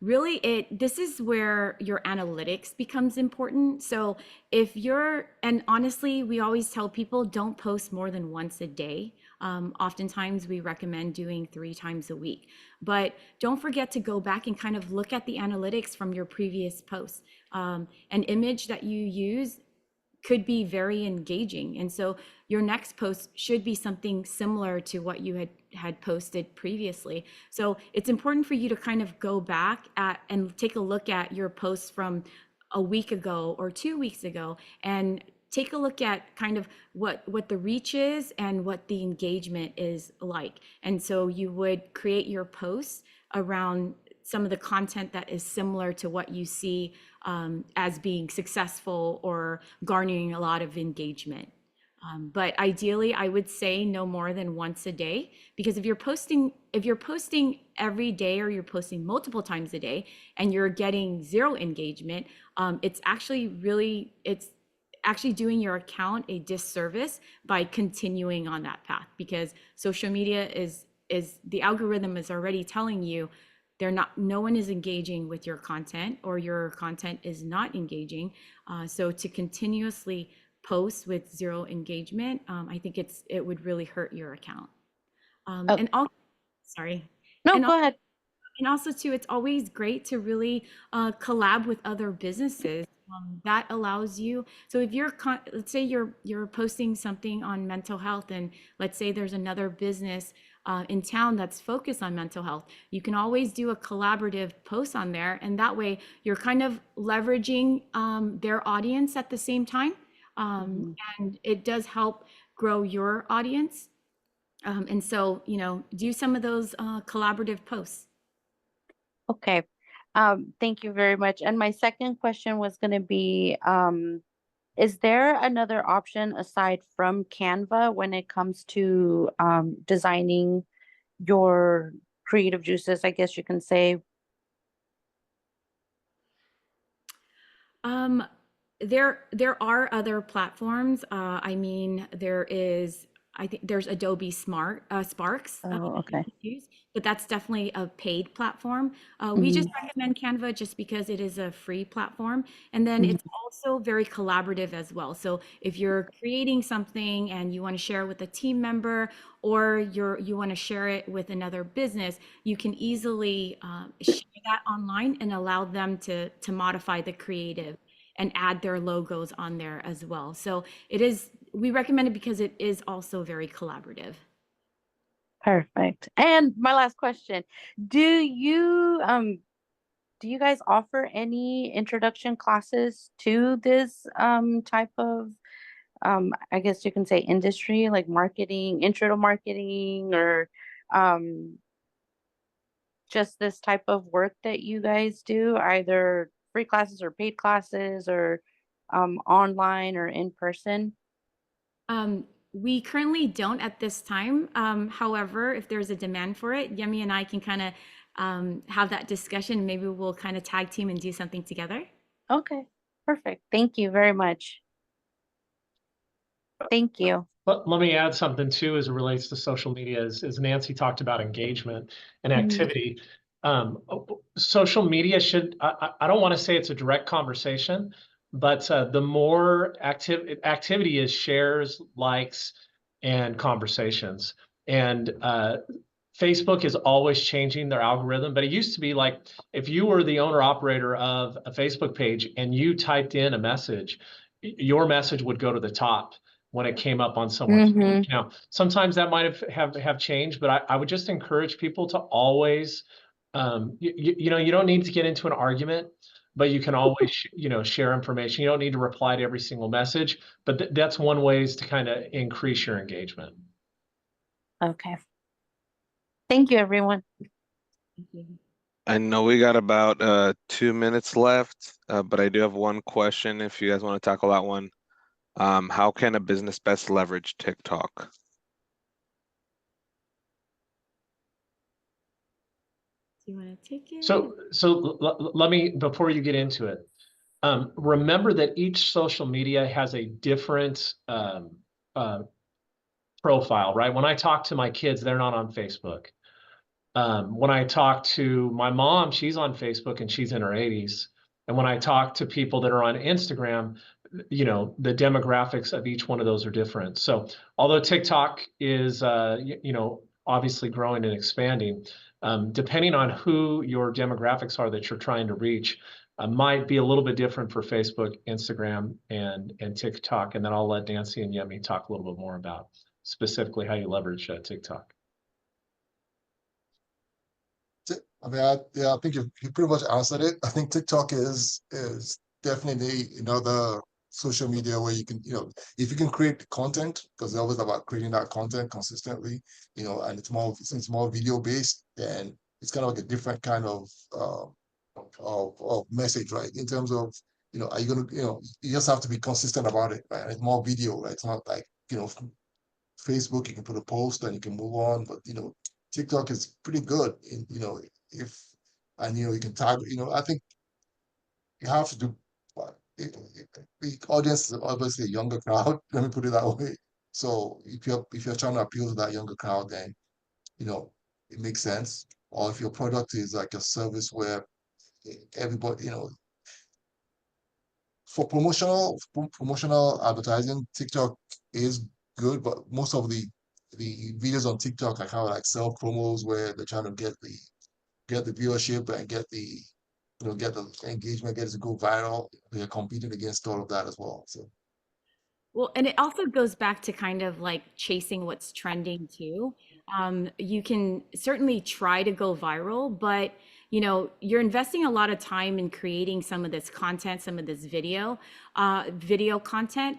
Really, this is where your analytics becomes important. So and honestly, we always tell people don't post more than once a day. Oftentimes we recommend doing 3 times a week. But don't forget to go back and kind of look at the analytics from your previous posts. An image that you use could be very engaging. And so your next post should be something similar to what you had posted previously. So it's important for you to kind of go back and take a look at your posts from a week ago or 2 weeks ago and take a look at kind of what the reach is and what the engagement is like. And so you would create your posts around some of the content that is similar to what you see as being successful or garnering a lot of engagement. But ideally, I would say no more than once a day, because if you're posting every day or you're posting multiple times a day and you're getting 0 engagement, it's actually doing your account a disservice by continuing on that path, because social media is the algorithm is already telling you no one is engaging with your content, or your content is not engaging. So to continuously post with 0 engagement, I think it would really hurt your account. And also, sorry. No, and go ahead. And also too, it's always great to really collab with other businesses. That allows you, so if let's say you're posting something on mental health, and let's say there's another business in town that's focused on mental health, you can always do a collaborative post on there, and that way you're kind of leveraging their audience at the same time, and it does help grow your audience. And so, do some of those collaborative posts. Okay. Thank you very much. And my second question was going to be, is there another option aside from Canva when it comes to designing your creative juices, I guess you can say? There are other platforms. I think there's Adobe Sparks. Oh, okay. Use, but that's definitely a paid platform. We just recommend Canva just because it is a free platform. And then it's also very collaborative as well. So if you're creating something and you want to share it with a team member, or you want to share it with another business, you can easily share that online and allow them to modify the creative and add their logos on there as well. So we recommend it because it is also very collaborative. Perfect. And my last question, do you guys offer any introduction classes to this type of I guess you can say industry, like marketing, intro to marketing, or just this type of work that you guys do, either free classes or paid classes, or online or in person? We currently don't at this time. However, if there's a demand for it, Yemi and I can kind of have that discussion. Maybe we'll kind of tag team and do something together. Okay, perfect. Thank you very much. Thank you. Let me add something too as it relates to social media. As Nancy talked about engagement and activity. Social media I don't want to say it's a direct conversation, but the more activity is shares, likes, and conversations. And Facebook is always changing their algorithm, but it used to be like if you were the owner operator of a Facebook page and you typed in a message, your message would go to the top when it came up on someone's page. Now, sometimes that might have changed, but I would just encourage people to always, you don't need to get into an argument, but you can always, share information. You don't need to reply to every single message, but that's one way is to kind of increase your engagement. Okay. Thank you, everyone. Thank you. I know we got about 2 minutes left, but I do have one question if you guys want to tackle that one. How can a business best leverage TikTok? Do you want to take it? So let me, before you get into it, remember that each social media has a different profile, right? When I talk to my kids, they're not on Facebook. When I talk to my mom, she's on Facebook and she's in her 80s. And when I talk to people that are on Instagram, you know, the demographics of each one of those are different. So although TikTok is, you know, obviously growing and expanding, depending on who your demographics are that you're trying to reach, might be a little bit different for Facebook, Instagram, and TikTok. And then I'll let Nancy and Yemi talk a little bit more about specifically how you leverage TikTok. I mean, I think you pretty much answered it. I think TikTok is definitely another social media where you can, you know, if you can create content, because it's always about creating that content consistently, you know, and since it's more video based, then it's kind of like a different kind of message, right? In terms of, you know, are you gonna, you know, you just have to be consistent about it, right? It's more video, right? It's not like, you know, Facebook, you can put a post and you can move on, but you know, TikTok is pretty good in, you know, and you know, you can tag, you know, I think you have to do, the audience is obviously a younger crowd, let me put it that way. So if you're trying to appeal to that younger crowd, then, you know, it makes sense. Or if your product is like a service where everybody, you know, for promotional advertising, TikTok is good, but most of the videos on TikTok are kind of like self promos where they're trying to get the viewership and get the, you know, get the engagement, get it to go viral. They're competing against all of that as well. So Well, and it also goes back to kind of like chasing what's trending too. You can certainly try to go viral, but you know, you're investing a lot of time in creating some of this content, some of this video content.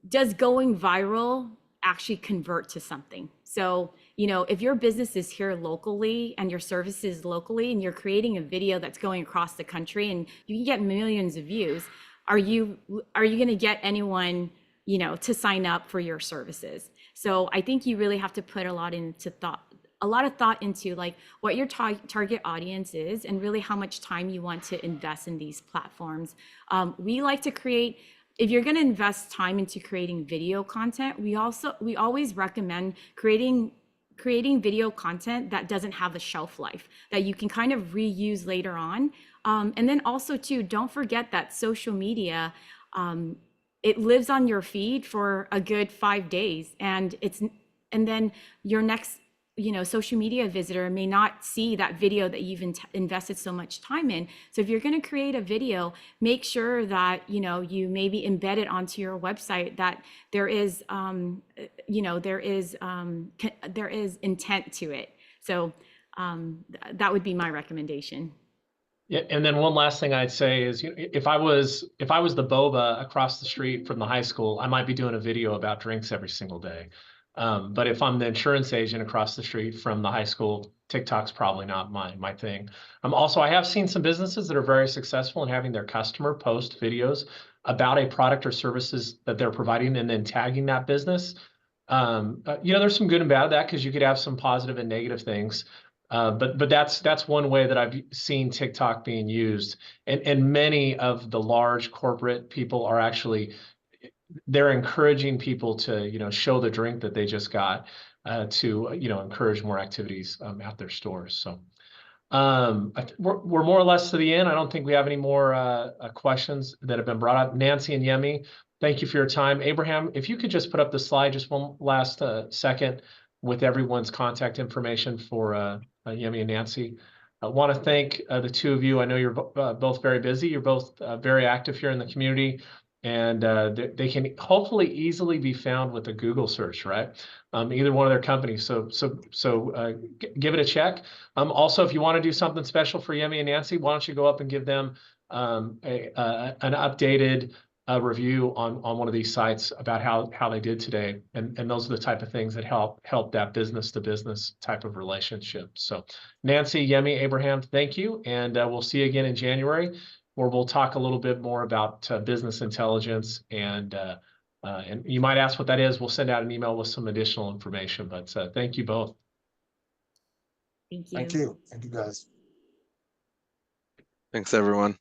Does going viral actually convert to something? So, you know, if your business is here locally and your service is locally and you're creating a video that's going across the country and you can get millions of views, are you going to get anyone, you know, to sign up for your services? So I think you really have to put a lot of thought into like what your target audience is and really how much time you want to invest in these platforms. We like to create, if you're going to invest time into creating video content, we always recommend creating video content that doesn't have a shelf life, that you can kind of reuse later on. And then also too, don't forget that social media, it lives on your feed for a good 5 days, and then your next, you know, social media visitor may not see that video that you've invested so much time in. So if you're going to create a video, make sure that, you know, you maybe embed it onto your website, that there is, you know, there is intent to it. So that would be my recommendation. Yeah, and then one last thing I'd say is, you know, if I was the boba across the street from the high school, I might be doing a video about drinks every single day. But if I'm the insurance agent across the street from the high school, TikTok's probably not my thing. Also, I have seen some businesses that are very successful in having their customer post videos about a product or services that they're providing and then tagging that business. You know, there's some good and bad of that because you could have some positive and negative things. But that's one way that I've seen TikTok being used, and many of the large corporate people are actually, they're encouraging people to, you know, show the drink that they just got, to, you know, encourage more activities at their stores. So we're more or less to the end. I don't think we have any more questions that have been brought up. Nancy and Yemi, thank you for your time. Abraham, if you could just put up the slide just one last second with everyone's contact information for Yemi and Nancy. I want to thank the two of you. I know you're both very busy. You're both very active here in the community, and they can hopefully easily be found with a Google search, right? Either one of their companies. So give it a check. Also, if you want to do something special for Yemi and Nancy, why don't you go up and give them an updated review on one of these sites about how they did today, and those are the type of things that help that business to business type of relationship. So Nancy, Yemi, Abraham, thank you, and we'll see you again in January, where we'll talk a little bit more about business intelligence, and you might ask what that is. We'll send out an email with some additional information, but thank you both. Thank you. thank you guys. Thanks, everyone.